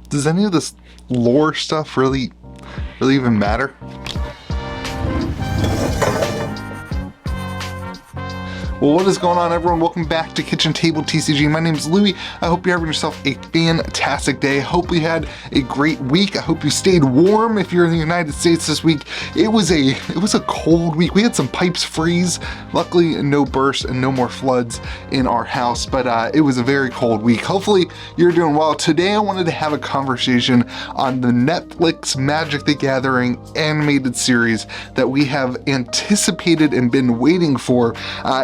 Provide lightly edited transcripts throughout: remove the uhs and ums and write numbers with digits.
does any of this lore stuff really even matter? Well, what is going on, everyone? Welcome back to Kitchen Table TCG. My name is Louie. I hope you're having yourself a fantastic day. I hope you had a great week. I hope you stayed warm if you're in the United States this week. It was a cold week. We had some pipes freeze. Luckily, no bursts and no more floods in our house, but it was a very cold week. Hopefully, you're doing well. Today, I wanted to have a conversation on the Netflix Magic the Gathering animated series that we have anticipated and been waiting for.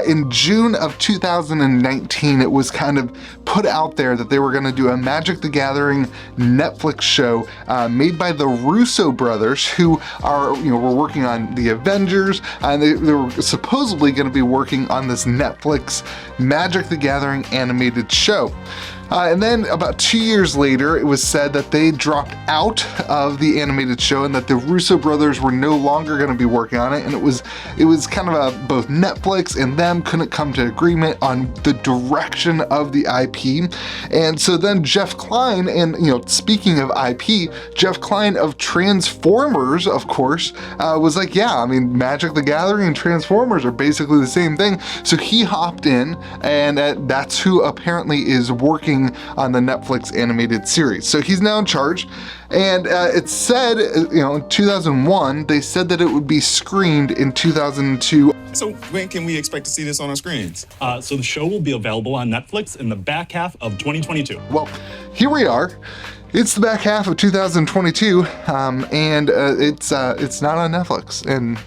In June of 2019, it was kind of put out there that they were going to do a Magic the Gathering Netflix show made by the Russo brothers, who are, were working on the Avengers, and they were supposedly going to be working on this Netflix Magic the Gathering animated show. And then about 2 years later, it was said that they dropped out of the animated show and that the Russo brothers were no longer going to be working on it. And it was kind of both Netflix and them couldn't come to agreement on the direction of the IP. And so then Jeff Klein, and speaking of IP, Jeff Klein of Transformers, of course, was like, yeah, I mean, Magic the Gathering and Transformers are basically the same thing. So he hopped in, and that's who apparently is working on the Netflix animated series. So he's now in charge, and it said, in 2001, they said that it would be screened in 2002. So when can we expect to see this on our screens? So the show will be available on Netflix in the back half of 2022. Well, here we are. It's the back half of 2022, and it's not on Netflix, and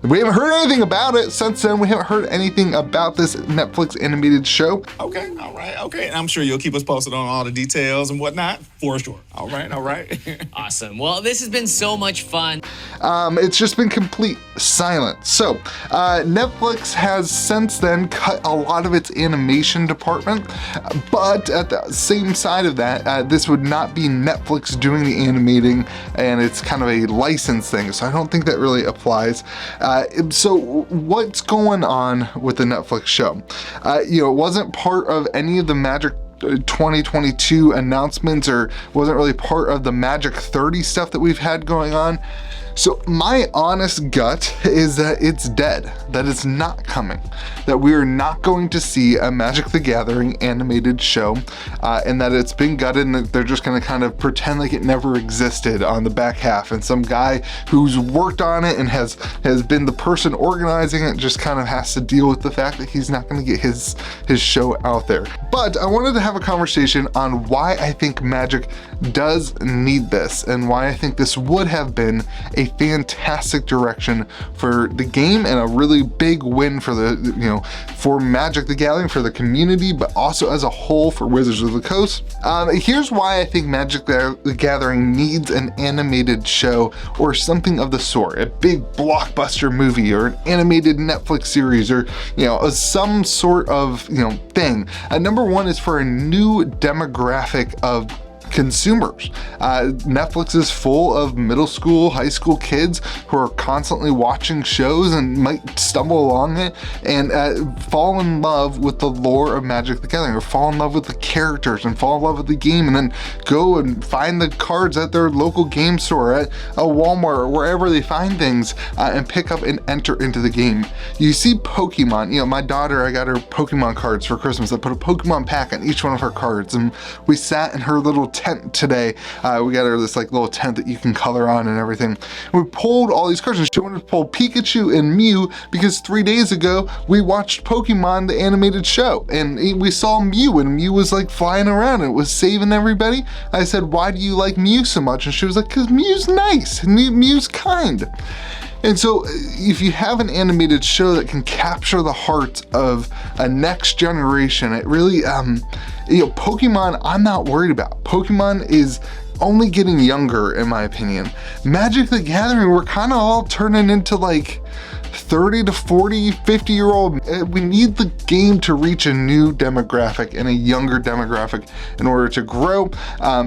we haven't heard anything about it since then. We haven't heard anything about this Netflix animated show. Okay, all right, okay. And I'm sure you'll keep us posted on all the details and whatnot. For sure. All right. Awesome. Well, this has been so much fun. It's just been complete silence. So Netflix has since then cut a lot of its animation department, but at the same side of that, this would not be Netflix doing the animating, and it's kind of a license thing. So I don't think that really applies. So what's going on with the Netflix show? It wasn't part of any of the Magic 2022 announcements, or wasn't really part of the Magic 30 stuff that we've had going on. So my honest gut is that it's dead, that it's not coming, that we are not going to see a Magic the Gathering animated show, and that it's been gutted, and that they're just going to kind of pretend like it never existed on the back half, and some guy who's worked on it and has been the person organizing it just kind of has to deal with the fact that he's not going to get his show out there. But I wanted to have a conversation on why I think Magic does need this, and why I think this would have been a fantastic direction for the game, and a really big win for for Magic the Gathering, for the community, but also as a whole for Wizards of the Coast. Here's why I think Magic the Gathering needs an animated show or something of the sort, a big blockbuster movie or an animated Netflix series, or some sort of thing. Number one is for a new demographic of consumers. Netflix is full of middle school, high school kids who are constantly watching shows and might stumble along it and fall in love with the lore of Magic the Gathering, or fall in love with the characters and fall in love with the game, and then go and find the cards at their local game store, at a Walmart, or wherever they find things, and pick up and enter into the game. You see Pokemon, my daughter, I got her Pokemon cards for Christmas. I put a Pokemon pack on each one of her cards, and we sat in her little tent today. We got her this little tent that you can color on and everything. We pulled all these cards, and she wanted to pull Pikachu and Mew because 3 days ago we watched Pokemon the animated show, and we saw Mew, and Mew was flying around and it was saving everybody. I said, why do you like Mew so much? And she was like, because Mew's nice, Mew's kind. And so if you have an animated show that can capture the hearts of a next generation, it really, Pokemon, I'm not worried about. Pokemon is only getting younger, in my opinion. Magic the Gathering, we're kind of all turning into 30 to 40, 50-year-old. We need the game to reach a new demographic and a younger demographic in order to grow,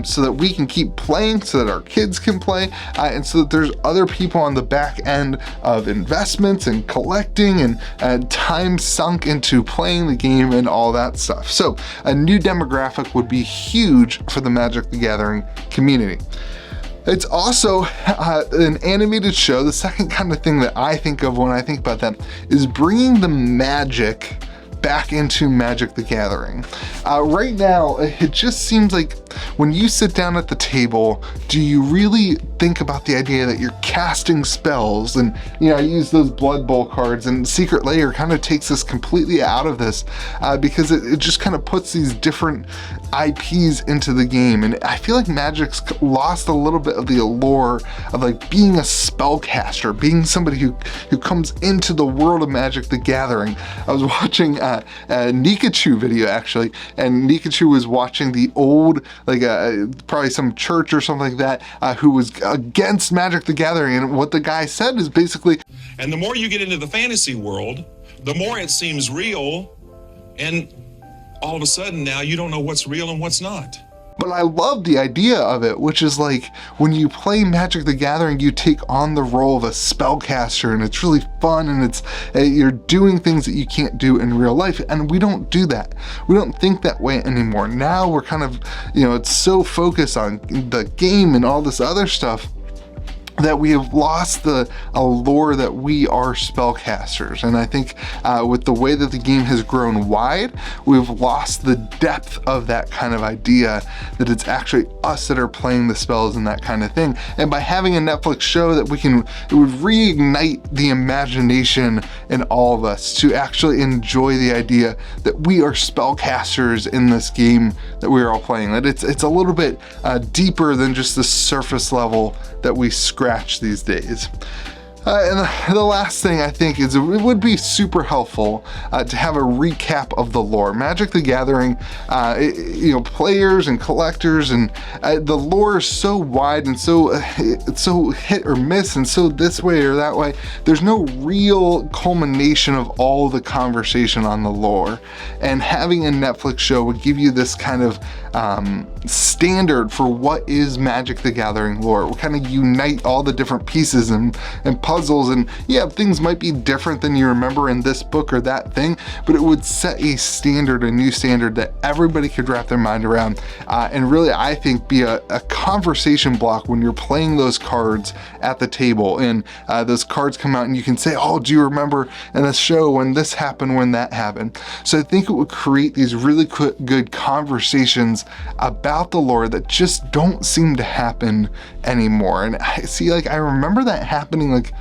so that we can keep playing, so that our kids can play, and so that there's other people on the back end of investments and collecting and time sunk into playing the game and all that stuff. So a new demographic would be huge for the Magic the Gathering community. It's also an animated show. The second kind of thing that I think of when I think about that is bringing the magic back into Magic the Gathering. Right now, it just seems like when you sit down at the table, do you really think about the idea that you're casting spells? And, you know, I use those Blood Bowl cards, and Secret Lair kind of takes us completely out of this because it just kind of puts these different IPs into the game. And I feel like Magic's lost a little bit of the allure of like being a spellcaster, being somebody who comes into the world of Magic the Gathering. I was watching a Nikachu video actually, and Nikachu was watching the old, like probably some church or something like that, who was against Magic the Gathering, and what the guy said is basically, and the more you get into the fantasy world, the more it seems real, and all of a sudden now you don't know what's real and what's not. but I love the idea of it, which is like when you play Magic the Gathering, you take on the role of a spellcaster, and it's really fun, and it's you're doing things that you can't do in real life, and we don't do that. We don't think that way anymore. Now we're kind of, you know, it's so focused on the game and all this other stuff that we have lost the allure that we are spellcasters. And I think with the way that the game has grown wide, we've lost the depth of that kind of idea, that it's actually us that are playing the spells and that kind of thing. And by having a Netflix show that we can, it would reignite the imagination in all of us to actually enjoy the idea that we are spellcasters in this game that we're all playing. That it's a little bit deeper than just the surface level that we scratch these days. And the last thing I think is it would be super helpful to have a recap of the lore. Magic the Gathering, you know, players and collectors, and the lore is so wide and so it's so hit or miss, and so this way or that way. There's no real culmination of all the conversation on the lore. And having a Netflix show would give you this kind of standard for what is Magic the Gathering lore. It will kind of unite all the different pieces and puzzles, and yeah, things might be different than you remember in this book or that thing, but it would set a standard, a new standard that everybody could wrap their mind around, and really, I think, be a conversation block when you're playing those cards at the table, and those cards come out and you can say, oh, do you remember in the show when this happened, when that happened? So I think it would create these really good conversations about the lore that just don't seem to happen anymore. And I see, like, I remember that happening like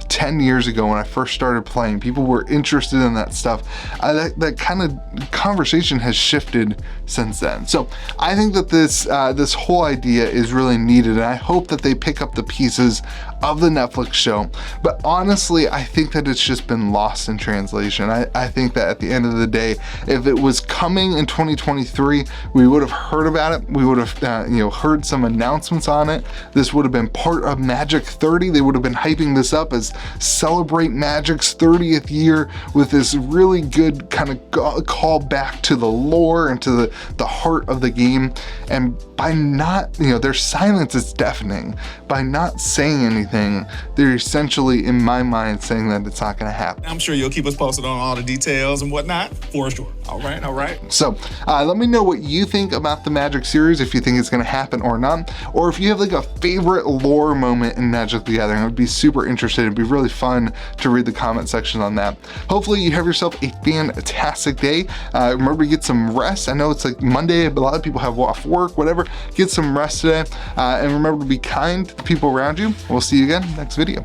10 years ago when I first started playing. People were interested in that stuff. That kind of conversation has shifted since then. So I think that this whole idea is really needed, and I hope that they pick up the pieces of the Netflix show. But honestly, I think that it's just been lost in translation. I think that at the end of the day, if it was coming in 2023, we would have heard about it. We would have you know, heard some announcements on it. This would have been part of Magic 30. They would have been hyping this up as celebrate Magic's 30th year with this really good kind of call back to the lore and to the heart of the game. And by not, you know, their silence is deafening. By not saying anything, they're essentially, in my mind, saying that it's not going to happen. I'm sure you'll keep us posted on all the details and whatnot. For sure. All right, all right. So let me know what you think about the Magic series, if you think it's going to happen or not, or if you have like a favorite lore moment in Magic the Gathering. I would be super interested. It'd be really fun to read the comment section on that. Hopefully you have yourself a fantastic day. Remember to get some rest. I know it's like Monday, but a lot of people have off work, whatever. Get some rest today, and remember to be kind to the people around you. We'll see you again next video.